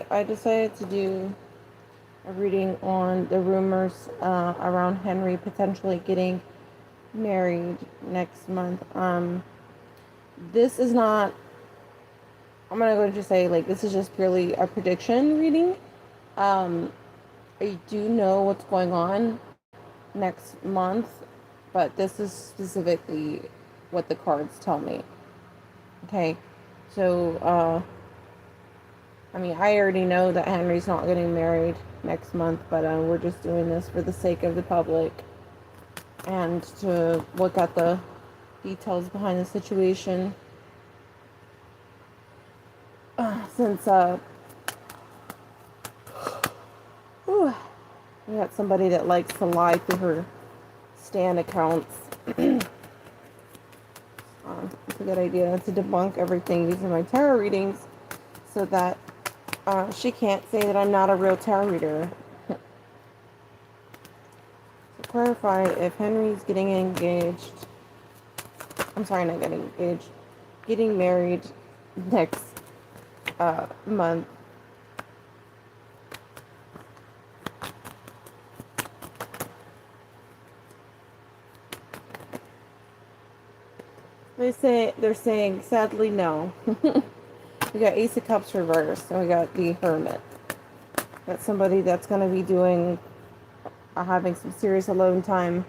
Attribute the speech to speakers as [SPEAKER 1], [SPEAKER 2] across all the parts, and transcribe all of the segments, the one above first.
[SPEAKER 1] I decided to do a reading on the rumors around Henry potentially getting married next month. This is not. I'm gonna go to say like this is just purely a prediction reading. Um, I do know what's going on next month, but this is specifically what the cards tell me. Okay, so I mean, I already know that Henry's not getting married next month, but we're just doing this for the sake of the public and to look at the details behind the situation. Since whew, we got somebody that likes to lie through her Stan accounts. It's a good idea to debunk everything using my tarot readings so that she can't say that I'm not a real tarot reader. To clarify, if Henry's getting engaged, I'm sorry, not getting engaged, getting married next month. They're saying sadly no. We got Ace of Cups reversed, and we got the Hermit. That's somebody that's going to be doing having some serious alone time.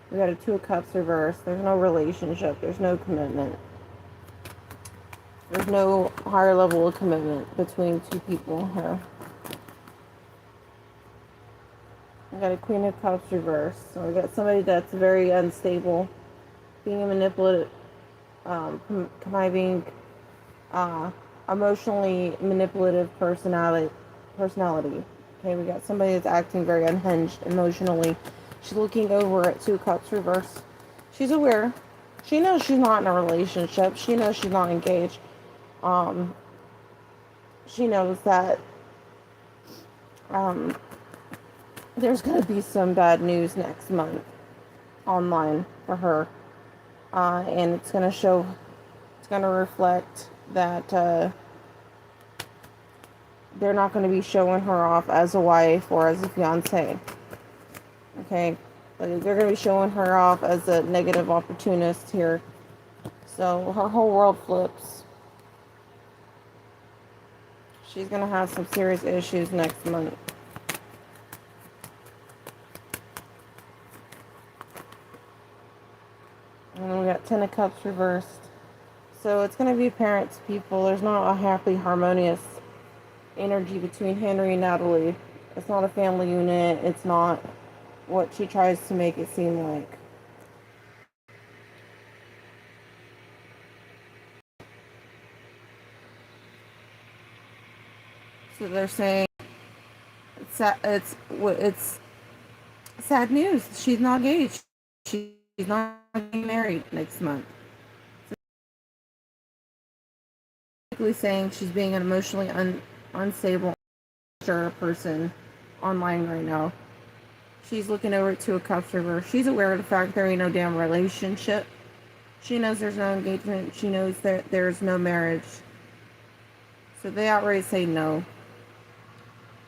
[SPEAKER 1] We got a Two of Cups reversed. There's no relationship. There's no commitment. There's no higher level of commitment between two people here. We got a Queen of Cups reversed. So we got somebody that's very unstable, being a manipulative, conniving, emotionally manipulative personality. Okay, we got somebody that's acting very unhinged emotionally. She's looking over at Two Cups reverse. She's aware. She knows she's not in a relationship. She knows she's not engaged. She knows that there's going to be some bad news next month online for her. And it's going to show, it's going to reflect that they're not going to be showing her off as a wife or as a fiance. Okay? Like, they're going to be showing her off as a negative opportunist here. So her whole world flips. She's going to have some serious issues next month. And then we got Ten of Cups reversed. So it's going to be apparent to people there's not a happy, harmonious energy between Henry and Natalie. It's not a family unit. It's not what she tries to make it seem like. So they're saying it's sad news. She's not engaged. She's not getting married next month. So basically saying she's being an emotionally unstable person online right now. She's looking over to a Cups reverse. She's aware of the fact there ain't no damn relationship. She knows there's no engagement. She knows that there's no marriage. So they outright say no.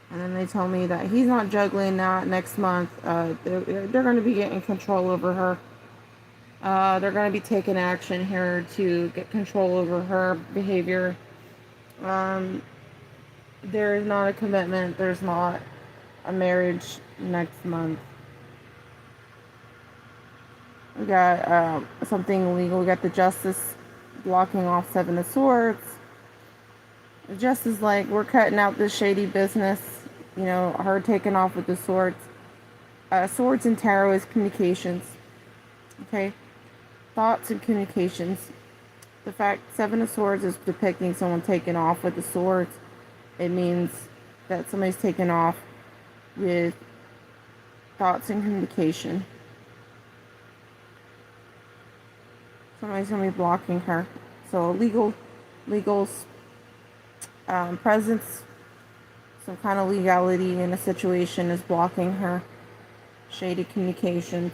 [SPEAKER 1] And then they tell me that he's not juggling that next month. They're going to be getting control over her. They're going to be taking action here to get control over her behavior. There's not a commitment. There's not a marriage next month. We got something legal. We got the Justice blocking off Seven of Swords. The Justice like, we're cutting out this shady business. You know, her taking off with the swords. Swords in tarot is communications. Okay? Thoughts and communications. The fact Seven of Swords is depicting someone taking off with the swords. It means that somebody's taking off with thoughts and communication. Somebody's going to be blocking her. So legal presence, some kind of legality in a situation is blocking her. Shady communications.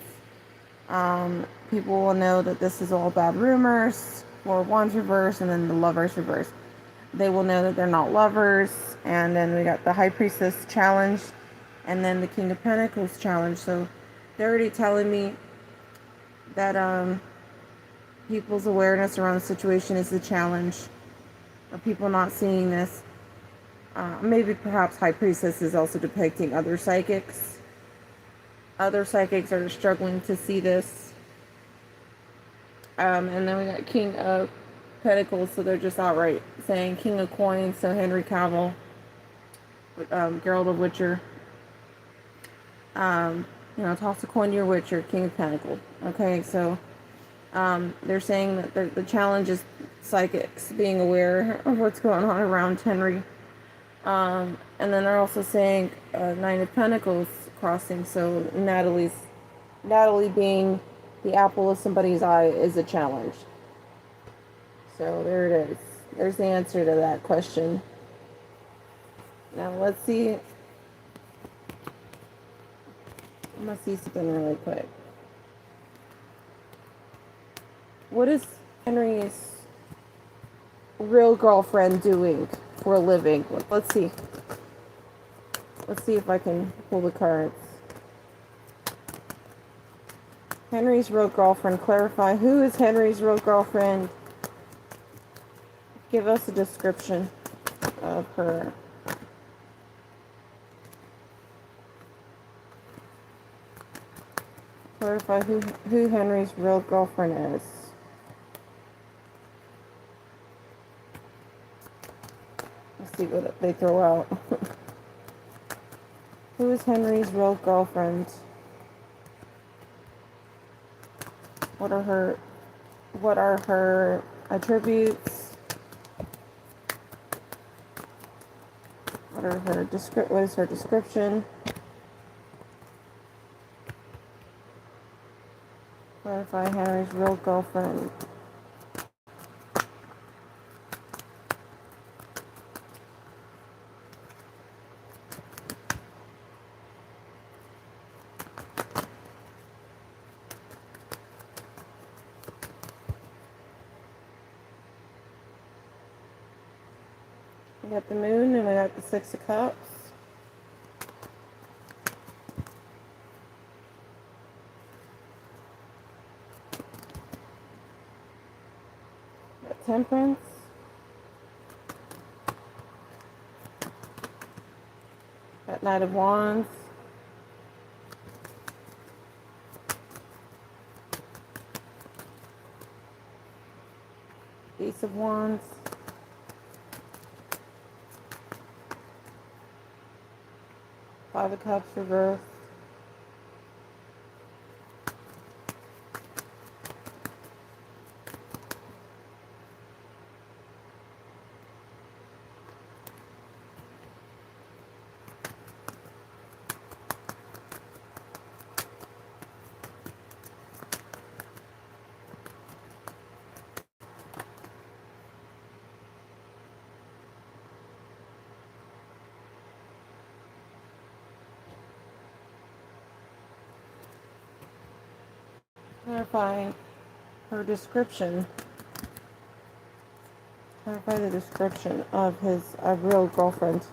[SPEAKER 1] People will know that this is all bad rumors. Four of Wands reverse and then the Lovers reverse. They will know that they're not lovers And then we got the High Priestess challenge, and then the King of Pentacles challenge. So they're already telling me that people's awareness around the situation is the challenge. Of people not seeing this. Maybe perhaps High Priestess is also depicting other psychics. Other psychics are struggling to see this. And then we got King of Pentacles, so they're just outright saying King of Coins, so Henry Cavill, Geralt of Witcher. Toss a coin to your Witcher, King of Pentacles. Okay, so they're saying that the challenge is psychics being aware of what's going on around Henry. And then they're also saying Nine of Pentacles crossing, so Natalie being the apple of somebody's eye is a challenge. So there it is. There's the answer to that question. Now let's see. I'm gonna see something really quick. What is Henry's real girlfriend doing for a living? Let's see. Let's see if I can pull the cards. Henry's real girlfriend. Clarify. Who is Henry's real girlfriend? Give us a description of her. Clarify who Henry's real girlfriend is. Let's see what they throw out. Who is Henry's real girlfriend? What are her attributes? What is her description? Clarify Henry's real girlfriend. We got the Moon and we got the Six of Cups. Got Temperance. Got Knight of Wands. Ace of Wands. Five of Cups reversed. Clarify her description. Clarify the description of his real girlfriend.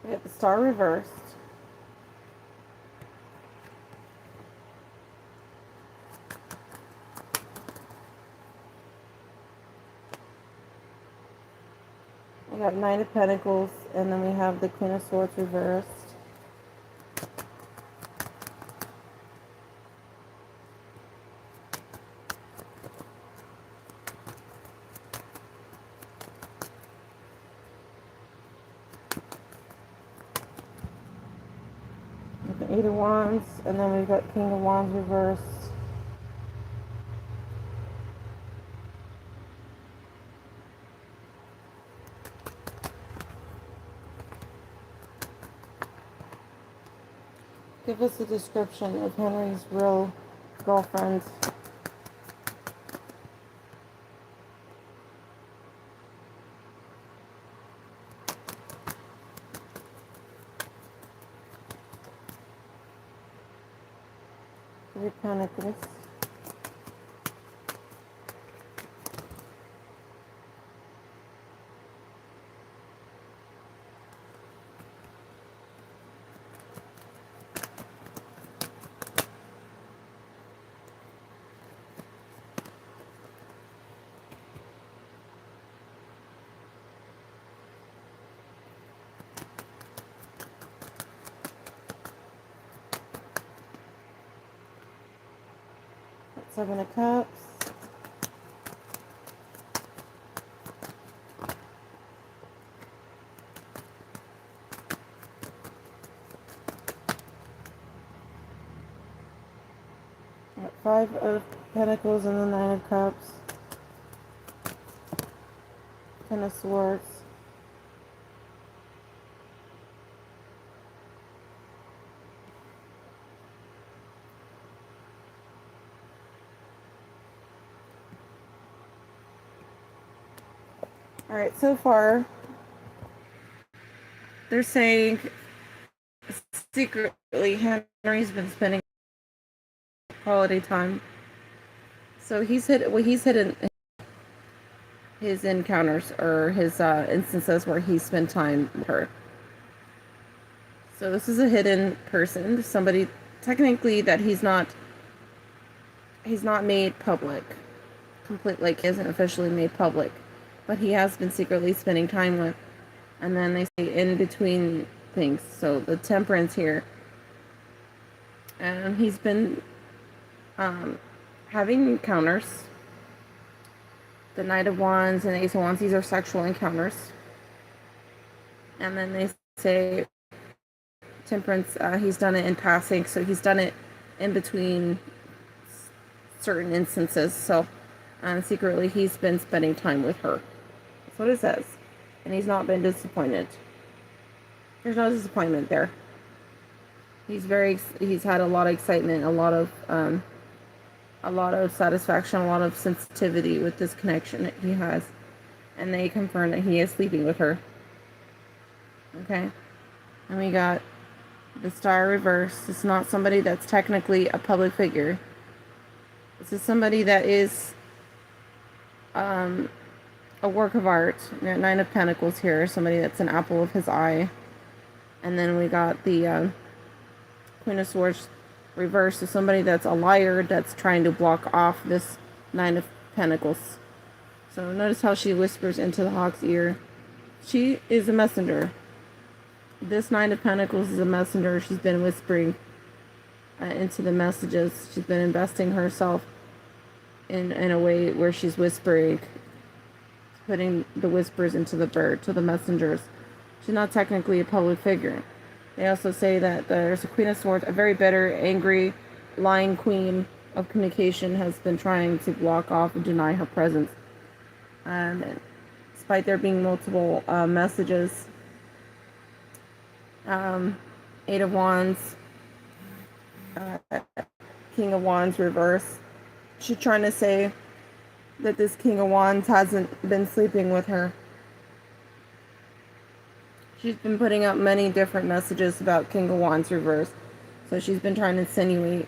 [SPEAKER 1] We got the Star reversed. We got Nine of Pentacles, and then we have the Queen of Swords reversed. The Eight of Wands, and then we've got King of Wands reversed. Give us a description of Henry's real girlfriend. Three of Pentacles. Seven of Cups. Five of Pentacles and the Nine of Cups. Ten of Swords. Alright, so far, they're saying secretly Henry's been spending quality time. So he's hidden his encounters or his instances where he spent time with her. So this is a hidden person, somebody technically that he's not made public. Like he isn't officially made public, but he has been secretly spending time with. And then they say in between things. So the Temperance here, and he's been having encounters. The Knight of Wands and Ace of Wands, these are sexual encounters. And then they say Temperance, he's done it in passing, so he's done it in between certain instances. So secretly he's been spending time with her. That's what it says. And he's not been disappointed. There's no disappointment there. He's had a lot of excitement, a lot of satisfaction, a lot of sensitivity with this connection that he has. And they confirm that he is sleeping with her. Okay? And we got the Star reverse. It's not somebody that's technically a public figure. This is somebody that is a work of art. We got Nine of Pentacles here. Somebody that's an apple of his eye. And then we got the Queen of Swords reverse. So somebody that's a liar that's trying to block off this Nine of Pentacles. So notice how she whispers into the hawk's ear. She is a messenger. This Nine of Pentacles is a messenger. She's been whispering into the messages. She's been investing herself in a way where she's whispering, putting the whispers into the bird, to the messengers. She's not technically a public figure. They also say that there's a Queen of Swords, a very bitter, angry, lying queen of communication has been trying to block off and deny her presence. Despite there being multiple messages. Eight of Wands, King of Wands reverse. She's trying to say that this King of Wands hasn't been sleeping with her. She's been putting out many different messages about King of Wands reverse. So she's been trying to insinuate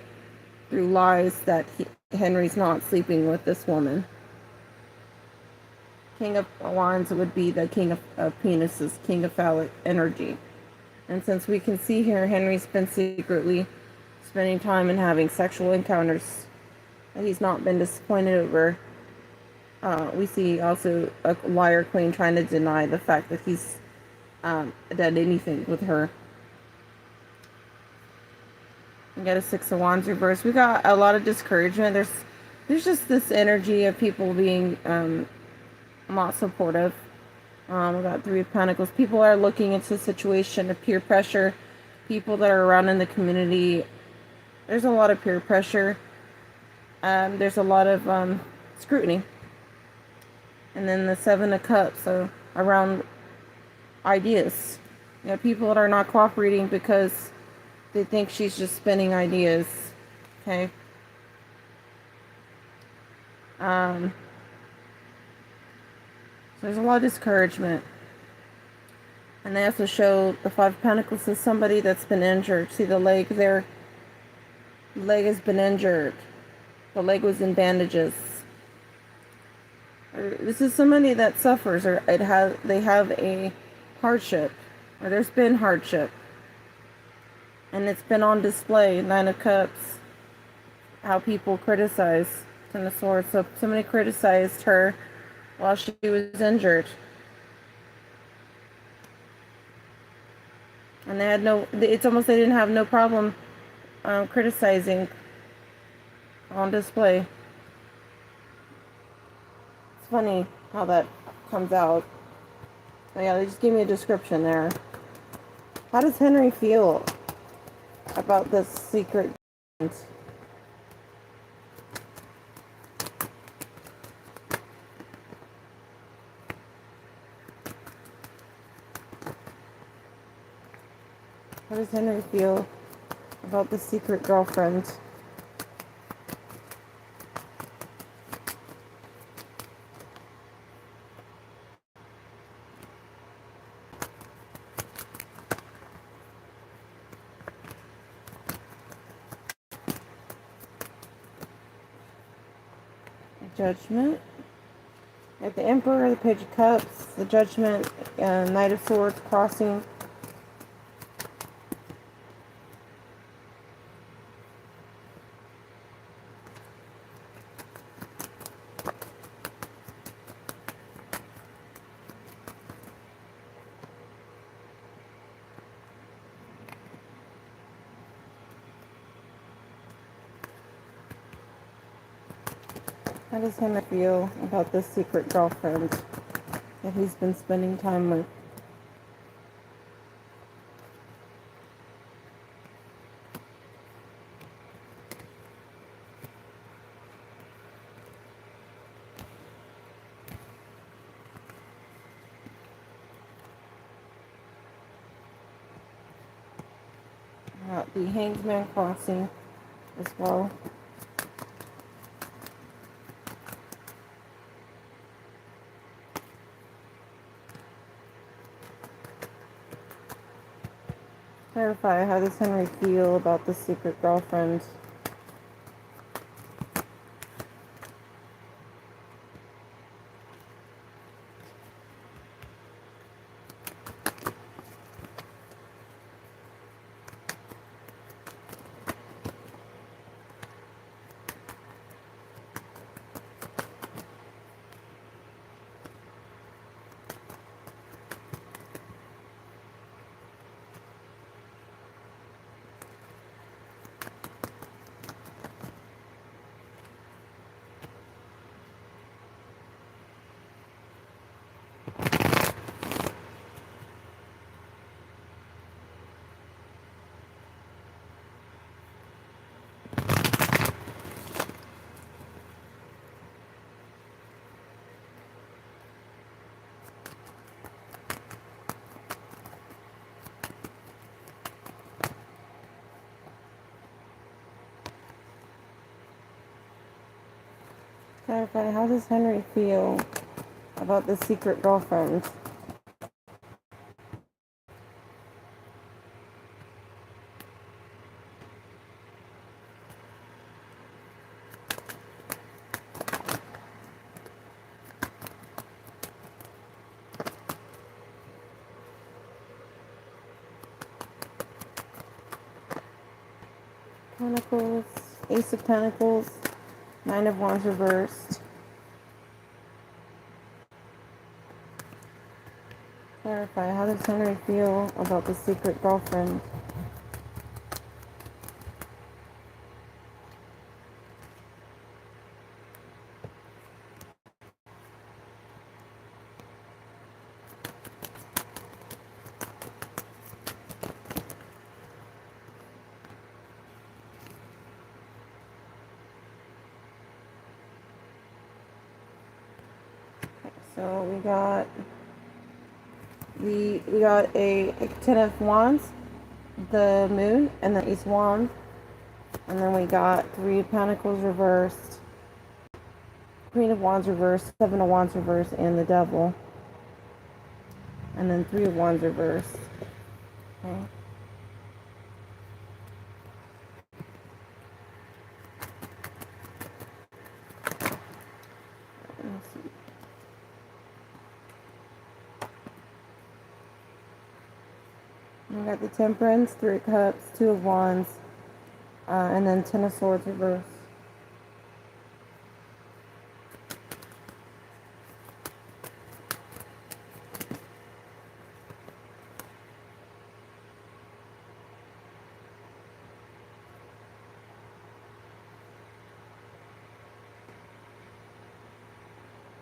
[SPEAKER 1] through lies that Henry's not sleeping with this woman. King of Wands would be the king of penises, king of phallic energy. And since we can see here, Henry's been secretly spending time and having sexual encounters that he's not been disappointed over. We see also a liar queen trying to deny the fact that he's done anything with her. We got a Six of Wands reverse. We got a lot of discouragement. There's just this energy of people being not supportive. We got Three of Pentacles. People are looking into a situation of peer pressure. People that are around in the community. There's a lot of peer pressure. There's a lot of scrutiny. And then the Seven of Cups. So around ideas. You know, people that are not cooperating because They think she's just spinning ideas. Okay. So there's a lot of discouragement. And they also show the Five of Pentacles as somebody that's been injured. See the leg there? The leg has been injured. The leg was in bandages. This is somebody that suffers, or they have a hardship, or there's been hardship. And it's been on display. Nine of Cups. How people criticize Ten of Swords. So somebody criticized her while she was injured. And they had it's almost they didn't have no problem criticizing on display. It's funny how that comes out. But yeah, they just gave me a description there. How does Henry feel about this secret? How does Henry feel about the secret girlfriend? Judgment. At the Emperor, the Page of Cups, the Judgment, Knight of Swords crossing. How does Henry feel about this secret girlfriend that he's been spending time with? The Hanged Man crossing as well. Clarify, how does Henry feel about the secret girlfriend? Clarify, how does Henry feel about the secret girlfriend? Pentacles, Ace of Pentacles, Nine of Wands reversed. Clarify, how does Henry feel about the secret girlfriend? So we got a Ten of Wands, the Moon and the Ace of Wands. And then we got Three of Pentacles reversed, Queen of Wands reversed, Seven of Wands reversed, and the Devil. And then Three of Wands reversed. Okay. Let's see. We got the Temperance, Three of Cups, Two of Wands, and then Ten of Swords reversed.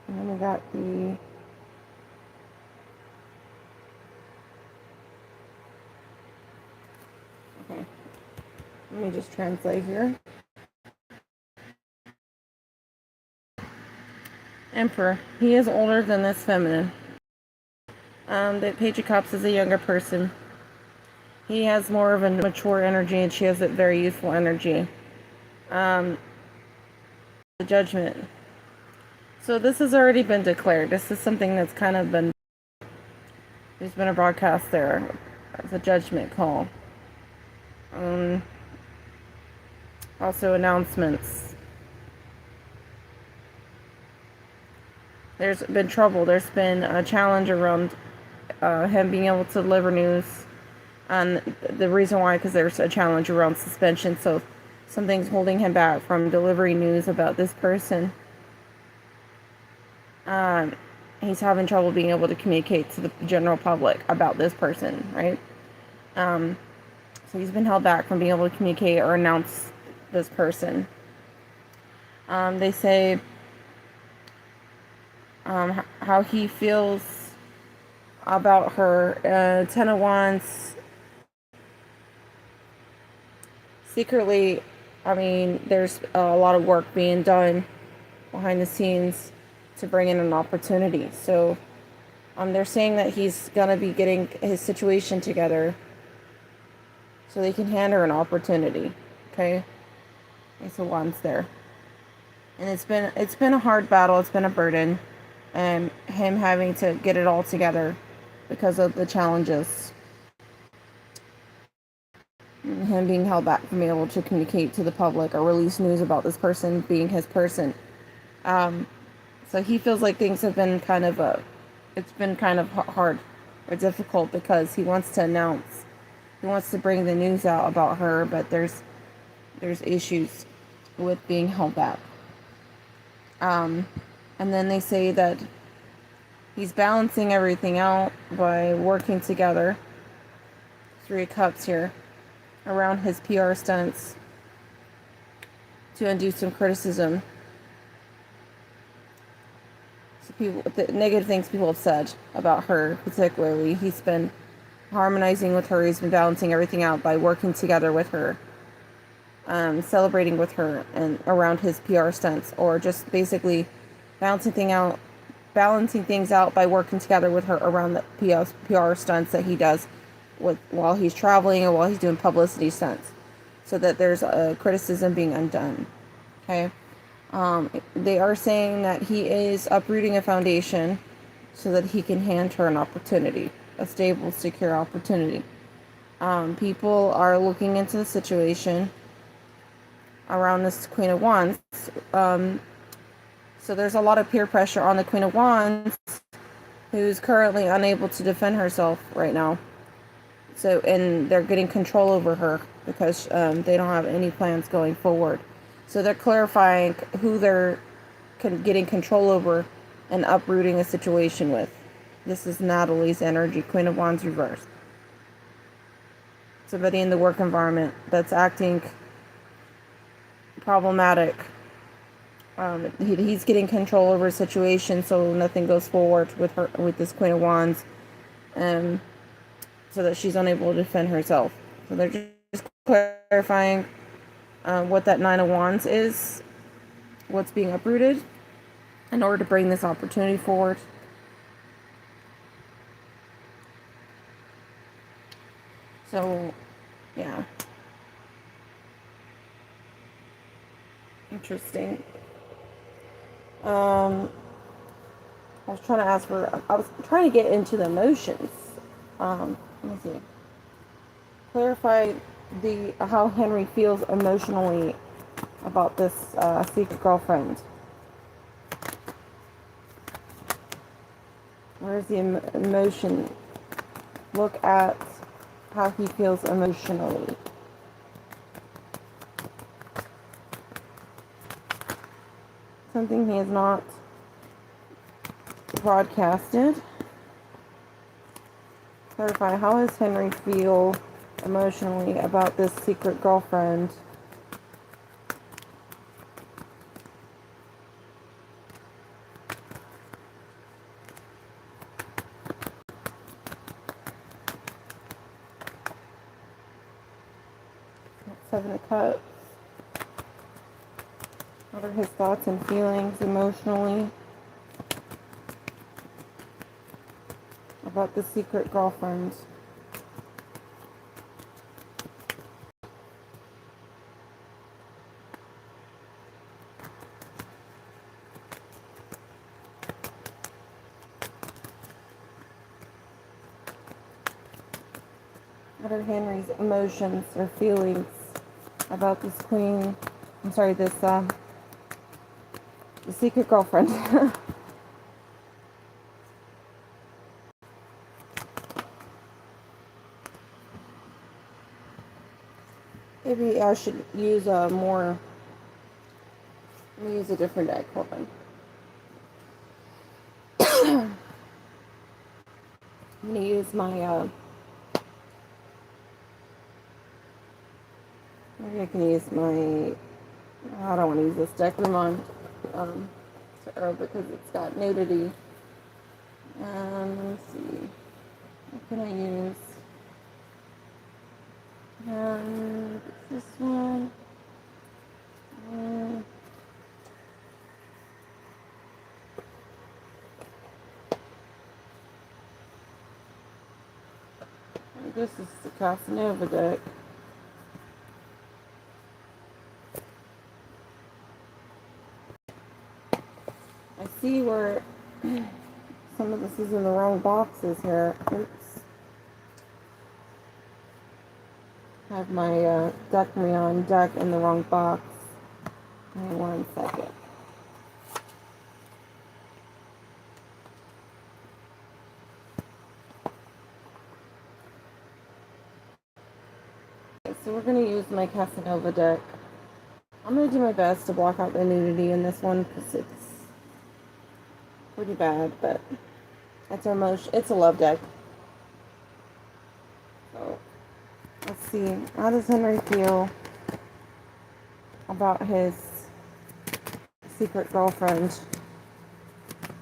[SPEAKER 1] And then we got the okay. Let me just translate here. Emperor. He is older than this feminine. The Page of Cups is a younger person. He has more of a mature energy, and she has a very youthful energy. The Judgment. So this has already been declared. This is something that's kind of been... There's been a broadcast there. It's a judgment call. Also announcements. There's been trouble. There's been a challenge around him being able to deliver news. And the reason why, because there's a challenge around suspension. So something's holding him back from delivering news about this person. He's having trouble being able to communicate to the general public about this person, right? So he's been held back from being able to communicate or announce this person. They say how he feels about her. Ten of Wands. Secretly, I mean, there's a lot of work being done behind the scenes to bring in an opportunity. So they're saying that he's gonna be getting his situation together so they can hand her an opportunity. Okay, Ace of Wands there, and it's been a hard battle. It's been a burden, and him having to get it all together because of the challenges. And him being held back from being able to communicate to the public or release news about this person being his person. So he feels like things have been kind of hard or difficult because he wants to announce, he wants to bring the news out about her, but there's issues with being held back. And then they say that he's balancing everything out by working together. Three of Cups here around his PR stunts to undo some criticism. The negative things people have said about her, particularly. He's been harmonizing with her. He's been balancing everything out by working together with her, celebrating with her, and around his PR stunts, or just basically balancing things out by working together with her around the PR stunts that he does while he's traveling or while he's doing publicity stunts, so that there's a criticism being undone. Okay. They are saying that he is uprooting a foundation so that he can hand her an opportunity, a stable, secure opportunity. People are looking into the situation around this Queen of Wands. So there's a lot of peer pressure on the Queen of Wands, who's currently unable to defend herself right now. So, and they're getting control over her because they don't have any plans going forward. So they're clarifying who they're getting control over and uprooting a situation with. This is Natalie's energy, Queen of Wands reversed. Somebody in the work environment that's acting problematic. He's getting control over a situation so nothing goes forward with this Queen of Wands, so that she's unable to defend herself. So they're just clarifying what that Nine of Wands is, what's being uprooted, in order to bring this opportunity forward. So Yeah. Interesting. I was trying to ask for, I was trying to get into the emotions. Let me see. Clarify how Henry feels emotionally about this secret girlfriend. Where's the emotion? Look at how he feels emotionally. Something he has not broadcasted. Clarify, how does Henry feel emotionally about this secret girlfriend? Seven of Cups. What are his thoughts and feelings emotionally about the secret girlfriend? What are Henry's emotions or feelings about this queen? I'm sorry, the secret girlfriend. Maybe I should use a more. Let me use a different deck. Hold on. I'm gonna use my. Maybe I can use my. I don't want to use this deck. I'm on Tarot because it's got nudity. Let me see. What can I use? This one. This is the Casanova deck. I see where some of this is in the wrong boxes here. Oops. I have my Decreon deck in the wrong box. Give me 1 second. Okay, so we're going to use my Casanova deck. I'm going to do my best to block out the nudity in this one because it's pretty bad, but it's our most, it's a love deck. So let's see. How does Henry feel about his secret girlfriend?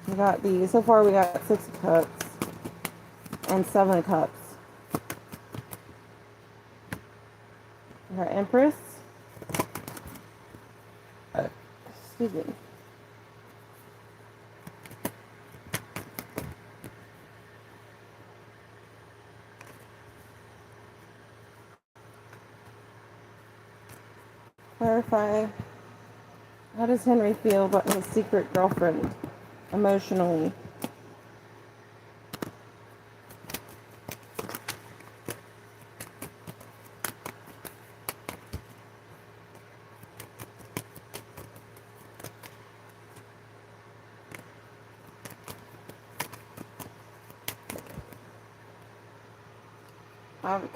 [SPEAKER 1] We got so far we got 6 of Cups and 7 of Cups. We got Empress. Excuse me. Clarify. How does Henry feel about his secret girlfriend emotionally?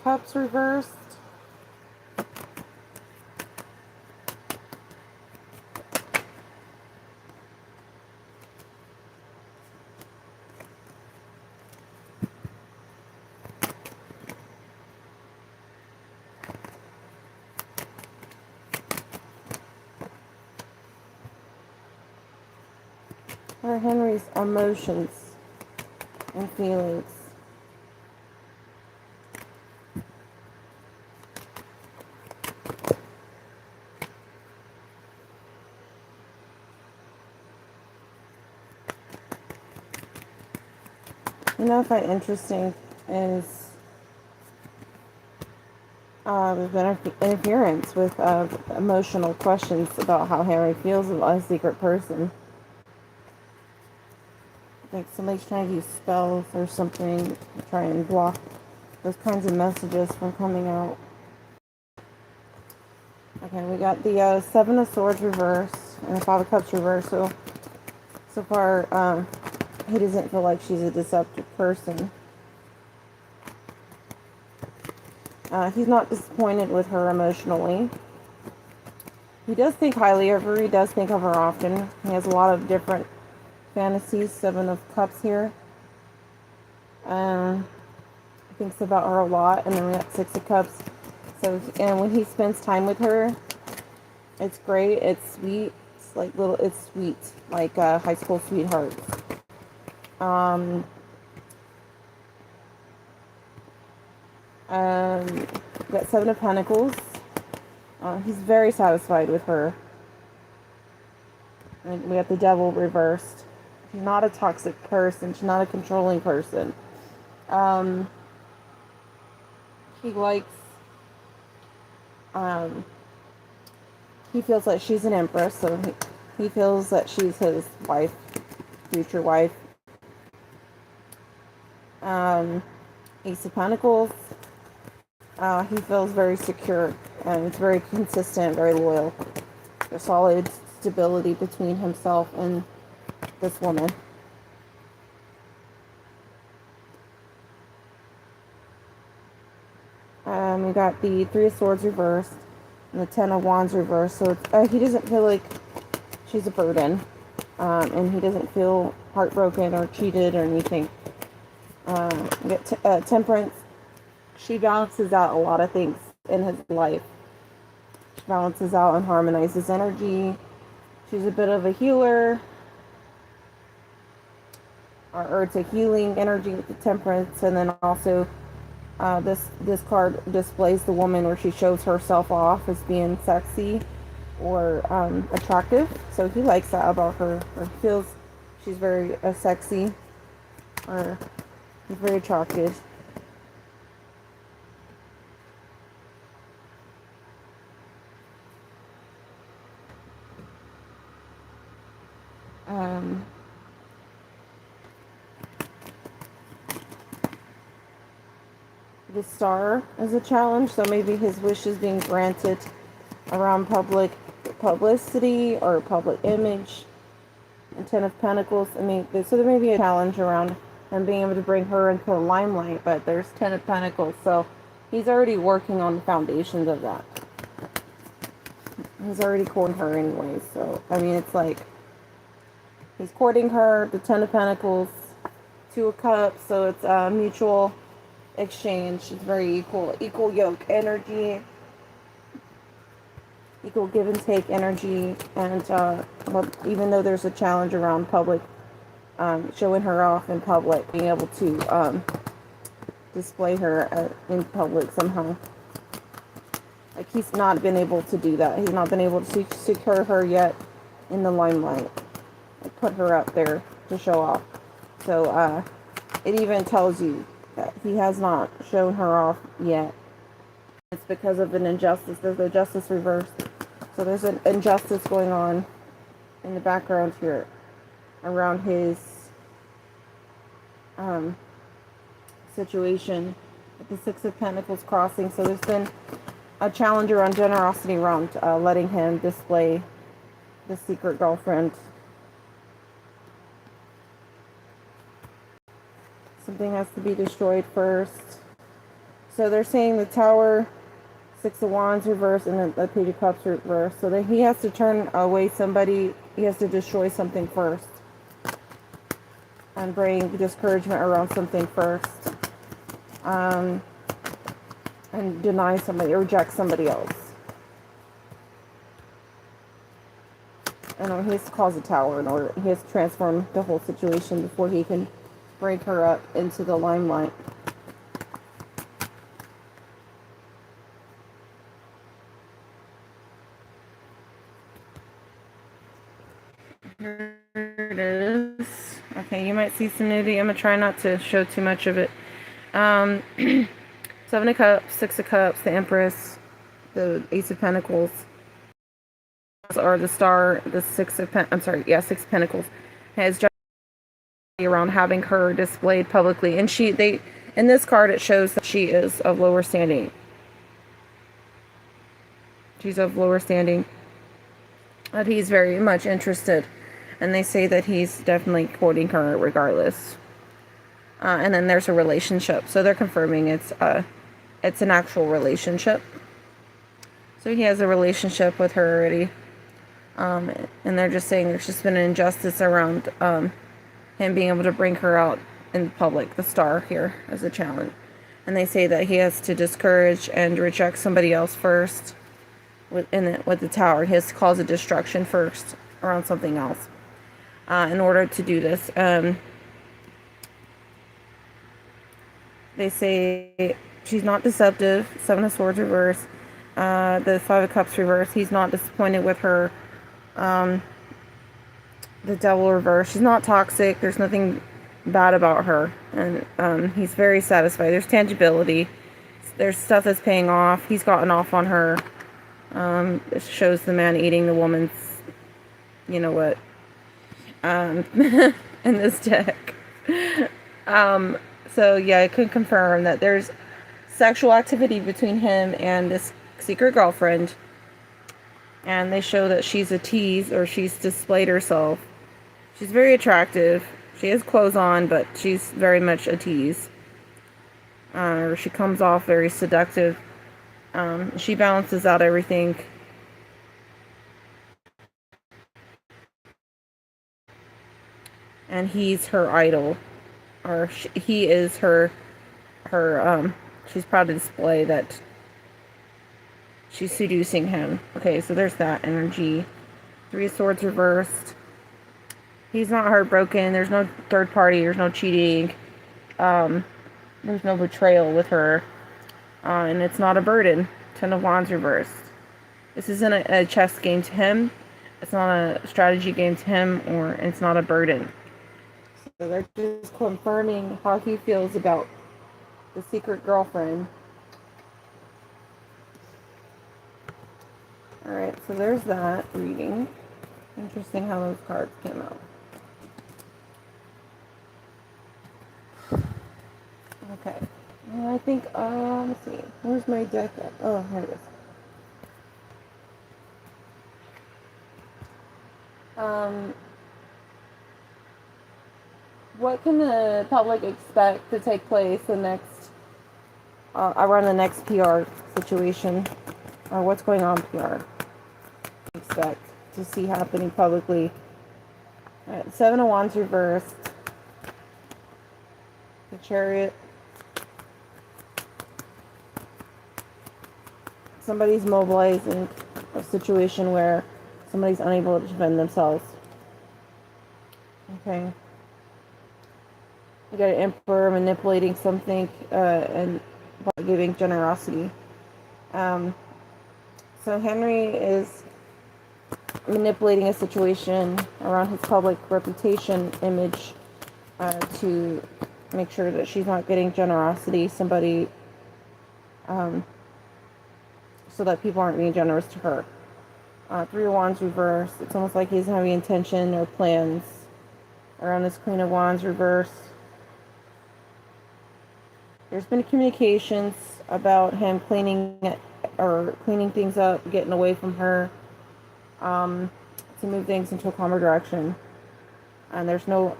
[SPEAKER 1] Cups reversed. What are Henry's emotions and feelings? You know, what I find interesting is There's been interference with emotional questions about how Harry feels about a secret person. I think somebody's trying to use spells or something to try and block those kinds of messages from coming out. Okay, we got the Seven of Swords reverse and the Five of Cups reverse. So far, he doesn't feel like she's a deceptive person. He's not disappointed with her emotionally. He does think highly of her. He does think of her often. He has a lot of different fantasies. Seven of Cups here. Thinks about her a lot. And then we got Six of Cups. So, and when he spends time with her, it's great. It's sweet. It's sweet, like high school sweethearts. We got Seven of Pentacles. He's very satisfied with her. And we got the Devil reversed. She's not a toxic person. She's not a controlling person. He likes. He feels like she's an empress, so he feels that she's his wife, future wife. Ace of Pentacles. He feels very secure and it's very consistent, very loyal. There's solid stability between himself and this woman. We got the Three of Swords reversed and the Ten of Wands reversed. So he doesn't feel like she's a burden, and he doesn't feel heartbroken or cheated or anything. We got Temperance. She balances out a lot of things in his life. She balances out and harmonizes energy. She's a bit of a healer. Or it's a healing energy with the Temperance. And then also this card displays the woman where she shows herself off as being sexy or attractive. So he likes that about her. Or feels she's very sexy. Or he's very attractive. The Star is a challenge, so maybe his wish is being granted around public publicity or public image. And Ten of Pentacles, I mean, so there may be a challenge around him being able to bring her into the limelight, but there's Ten of Pentacles, so he's already working on the foundations of that. He's already courting her anyway, so, I mean, it's like, he's courting her, the Ten of Pentacles, Two of Cups, so it's mutual exchange. It's very equal yoke energy, equal give and take energy, and even though there's a challenge around public, showing her off in public, being able to display her in public somehow. Like he's not been able to do that. He's not been able to secure her yet in the limelight, like put her up there to show off. So it even tells you that he has not shown her off yet. It's because of an injustice. There's a justice reversed. So there's an injustice going on in the background here around his situation with the Six of Pentacles crossing. So there's been a challenge around generosity, around letting him display the secret girlfriend. Something has to be destroyed first. So they're saying the Tower, Six of Wands reverse, and then the Page of Cups reverse. So that he has to turn away somebody. He has to destroy something first. And bring discouragement around something first. And deny somebody, or reject somebody else. And he has to cause a tower in order. He has to transform the whole situation before he can bring her up into the limelight. Here it is. Okay, you might see some nudity. I'm going to try not to show too much of it. Seven of Cups, Six of Cups, the Empress, the Ace of Pentacles, or the Star, the Six of Six of Pentacles has just around having her displayed publicly, and in this card it shows that she is of lower standing. She's of lower standing, but he's very much interested, and they say that he's definitely courting her regardless. And then there's a relationship, so they're confirming it's an actual relationship. So he has a relationship with her already, and they're just saying there's just been an injustice around him being able to bring her out in public, the Star here, as a challenge. And they say that he has to discourage and reject somebody else first with the Tower. He has to cause a destruction first around something else in order to do this. They say she's not deceptive. Seven of Swords reverse. The Five of Cups reverse. He's not disappointed with her. The Devil reverse. She's not toxic. There's nothing bad about her. And he's very satisfied. There's tangibility. There's stuff that's paying off. He's gotten off on her. It shows the man eating the woman's, you know what, in this deck. So yeah, I could confirm that there's sexual activity between him and this secret girlfriend. And they show that she's a tease, or she's displayed herself. She's very attractive. She has clothes on, but she's very much a tease. She comes off very seductive. She balances out everything. And he's her idol. Or he is her, she's proud to display that she's seducing him. Okay, so there's that energy. Three of Swords reversed. He's not heartbroken. There's no third party. There's no cheating. There's no betrayal with her. And it's not a burden. Ten of Wands reversed. This isn't a chess game to him. It's not a strategy game to him, or it's not a burden. So they're just confirming how he feels about the secret girlfriend. Alright, so there's that reading. Interesting how those cards came out. Okay. Well, I think, let's see. Where's my deck at? Oh, here it is. What can the public expect to take place around the next PR situation? Or what's going on PR? Expect to see happening publicly. Alright, Seven of Wands reversed. The Chariot. Somebody's mobilizing a situation where somebody's unable to defend themselves. Okay. You got an Emperor manipulating something and giving generosity. So Henry is manipulating a situation around his public reputation, image, to make sure that she's not getting generosity. Somebody, so that people aren't being generous to her. Three of Wands reversed. It's almost like he's having intention or plans around this Queen of Wands reversed. There's been communications about him cleaning things up, getting away from her, to move things into a calmer direction. And there's no,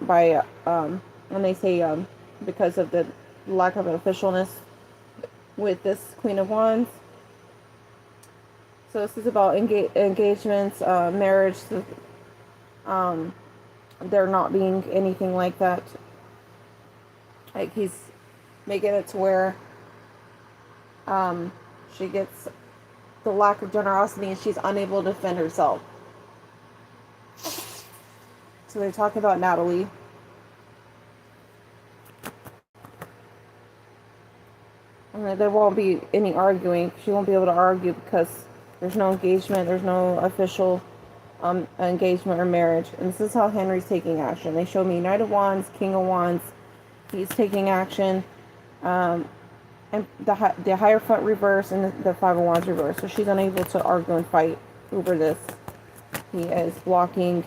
[SPEAKER 1] when they say because of the lack of officialness with this Queen of Wands. So this is about engagements, marriage. There not being anything like that. Like he's making it to where she gets the lack of generosity and she's unable to defend herself. So they're talking about Natalie. And there won't be any arguing. She won't be able to argue because there's no engagement. There's no official engagement or marriage. And this is how Henry's taking action. They show me Knight of Wands, King of Wands. He's taking action. and the Hierophant reverse and the Five of Wands reverse. So she's unable to argue and fight over this. He is blocking.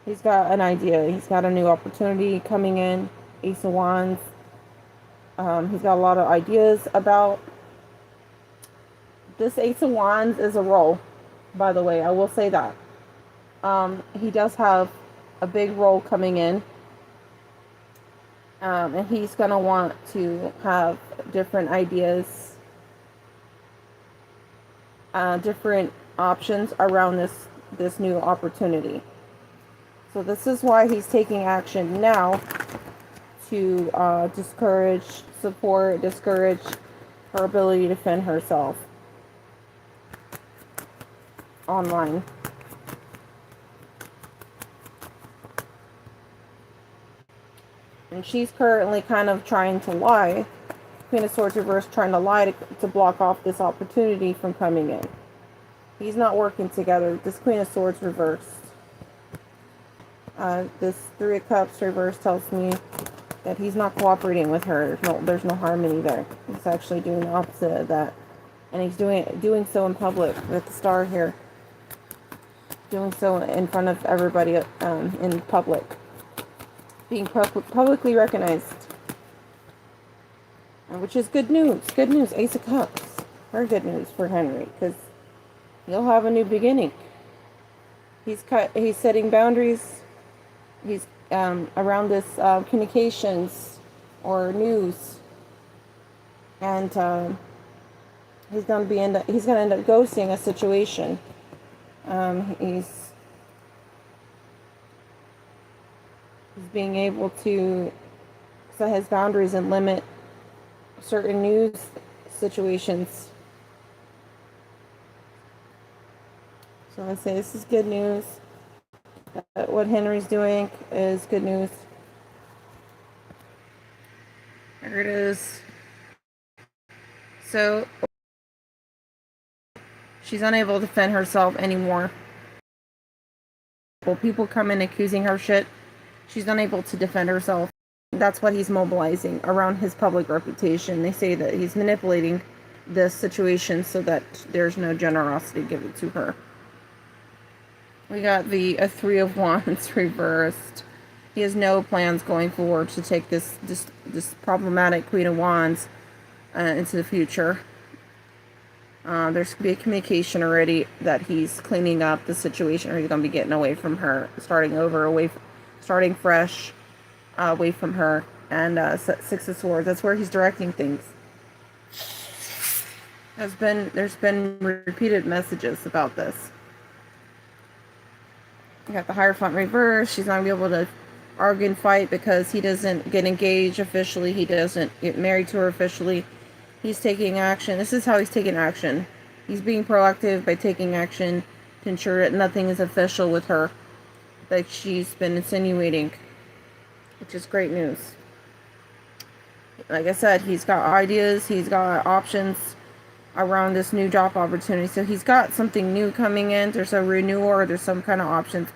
[SPEAKER 1] He's got an idea. He's got a new opportunity coming in. Ace of Wands. He's got a lot of ideas about this. Ace of Wands is a role, by the way. I will say that. He does have a big role coming in. And he's going to want to have different ideas, different options around this new opportunity. So this is why he's taking action now to discourage her ability to defend herself online. And she's currently kind of trying to lie. Queen of Swords reverse, trying to lie to block off this opportunity from coming in. He's not working together. This Queen of Swords reversed. This Three of Cups reverse tells me that he's not cooperating with her. There's no harmony there. He's actually doing the opposite of that. And he's doing so in public with the star here. Doing so in front of everybody in public. Being publicly recognized. Which is good news. Good news. Ace of Cups. Very good news for Henry. Because he'll have a new beginning. He's setting boundaries. He's around this communications or news. And he's going to end up ghosting a situation. He's being able to set his boundaries and limit certain news situations. So I say this is good news. What Henry's doing is good news. There it is. So she's unable to defend herself anymore. People come in accusing her shit. She's unable to defend herself. That's what he's mobilizing around his public reputation. They say that he's manipulating this situation so that there's no generosity given to her. We got the Three of Wands reversed. He has no plans going forward to take this problematic Queen of Wands into the future. There's going to be a communication already that he's cleaning up the situation, or he's going to be getting away from her, starting fresh, away from her. And Six of Swords, that's where he's directing things. There's been repeated messages about this. You got the Hierophant reverse. She's not going to be able to argue and fight because he doesn't get engaged officially. He doesn't get married to her officially. He's taking action. This is how he's taking action. He's being proactive by taking action to ensure that nothing is official with her, like she's been insinuating, which is great news. Like I said, he's got ideas. He's got options around this new job opportunity. So he's got something new coming in. There's a renewal or there's some kind of options.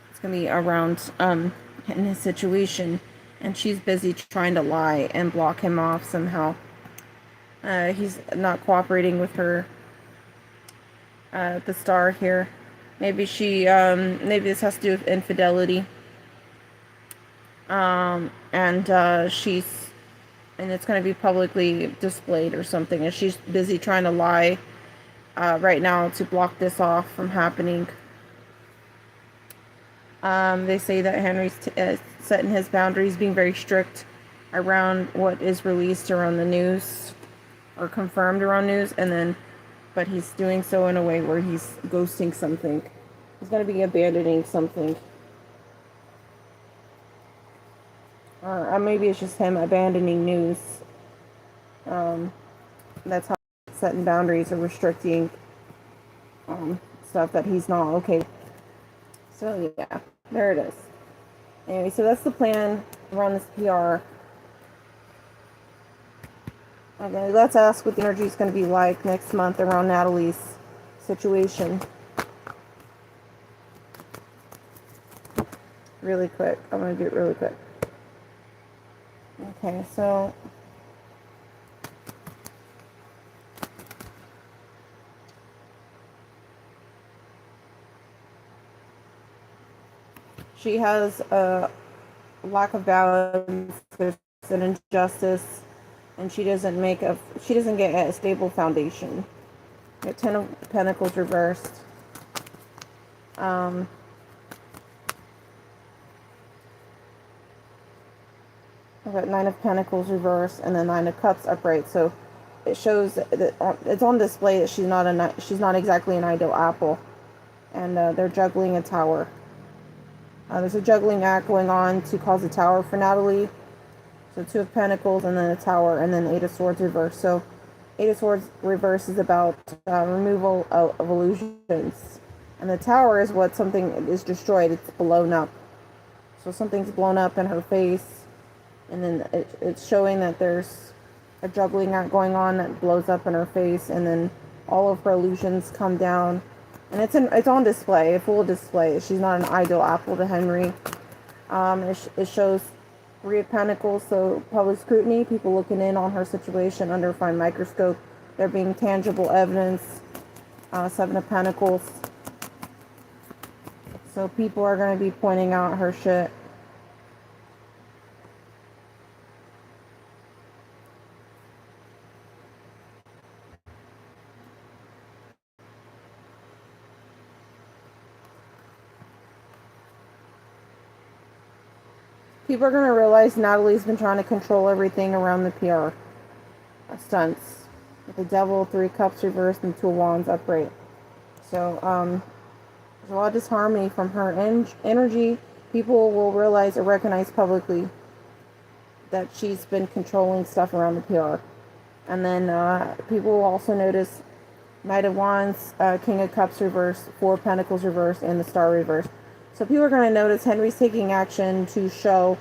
[SPEAKER 1] It's going to be around in his situation. And she's busy trying to lie and block him off somehow. He's not cooperating with her. The star here. Maybe this has to do with infidelity. And it's going to be publicly displayed or something. And she's busy trying to lie right now to block this off from happening. They say that Henry's setting his boundaries, being very strict around what is released around the news or confirmed around news, but he's doing so in a way where he's ghosting something. He's going to be abandoning something. Or maybe it's just him abandoning news. That's how he's setting boundaries or restricting stuff that he's not okay. So yeah, there it is. Anyway, so that's the plan around this PR. Okay, let's ask what the energy is going to be like next month around Natalie's situation. Really quick. I'm going to do it really quick. Okay, so she has a lack of balance. There's an injustice, and she doesn't get a stable foundation. The Ten of Pentacles reversed. Um, I've got Nine of Pentacles reversed, and then Nine of Cups upright. So it shows that it's on display that she's not exactly an ideal apple, and they're juggling a tower. There's a juggling act going on to cause a tower for Natalie. So Two of Pentacles, and then a tower, and then Eight of Swords reverse. So Eight of Swords reverse is about removal of illusions, and the tower is what something is destroyed. It's blown up. So something's blown up in her face, and then it's showing that there's a juggling act going on that blows up in her face, and then all of her illusions come down, and it's on display, a full display. She's not an ideal apple to Henry. It shows Three of Pentacles, so public scrutiny, people looking in on her situation under a fine microscope. There being tangible evidence. Seven of Pentacles. So people are going to be pointing out her shit. People are going to realize Natalie's been trying to control everything around the PR stunts. With the Devil, Three Cups reversed, and Two of Wands upright. So, there's a lot of disharmony from her energy. People will realize or recognize publicly that she's been controlling stuff around the PR. And then people will also notice Knight of Wands, King of Cups reversed, Four of Pentacles reversed, and the Star reversed. So people are going to notice Henry's taking action to show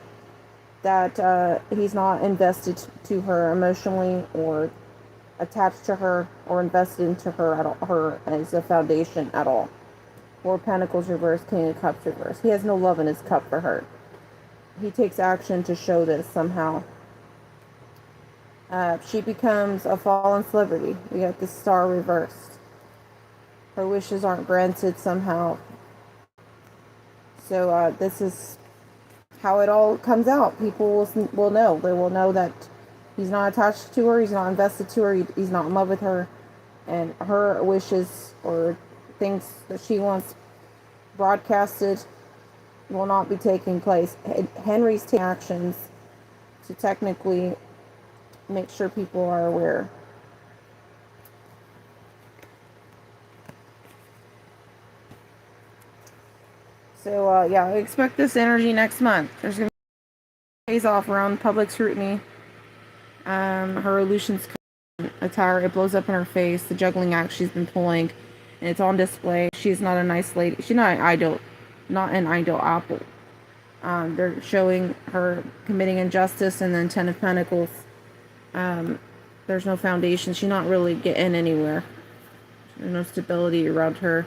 [SPEAKER 1] that he's not invested to her emotionally, or attached to her, or invested into her at all, her as a foundation at all. Four of Pentacles reversed, King of Cups reversed. He has no love in his cup for her. He takes action to show this somehow. She becomes a fallen celebrity. We got the Star reversed. Her wishes aren't granted somehow. So this is how it all comes out. People will know. They will know that he's not attached to her. He's not invested to her. He's not in love with her. And her wishes or things that she wants broadcasted will not be taking place. Henry's taking actions to technically make sure people are aware. So yeah, I expect this energy next month. There's gonna be days off around public scrutiny. Her illusions attire, it blows up in her face. The juggling act she's been pulling, and it's on display. She's not a nice lady. She's not an ideal apple. They're showing her committing injustice, and then Ten of Pentacles. There's no foundation. She's not really getting anywhere. There's no stability around her.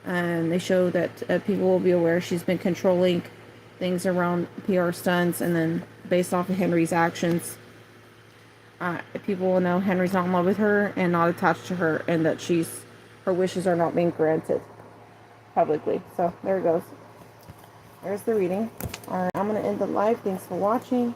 [SPEAKER 1] And they show that people will be aware she's been controlling things around PR stunts, and then based off of Henry's actions, people will know Henry's not in love with her and not attached to her, and that her wishes are not being granted publicly. So there it goes. There's the reading. Alright, I'm going to end the live. Thanks for watching.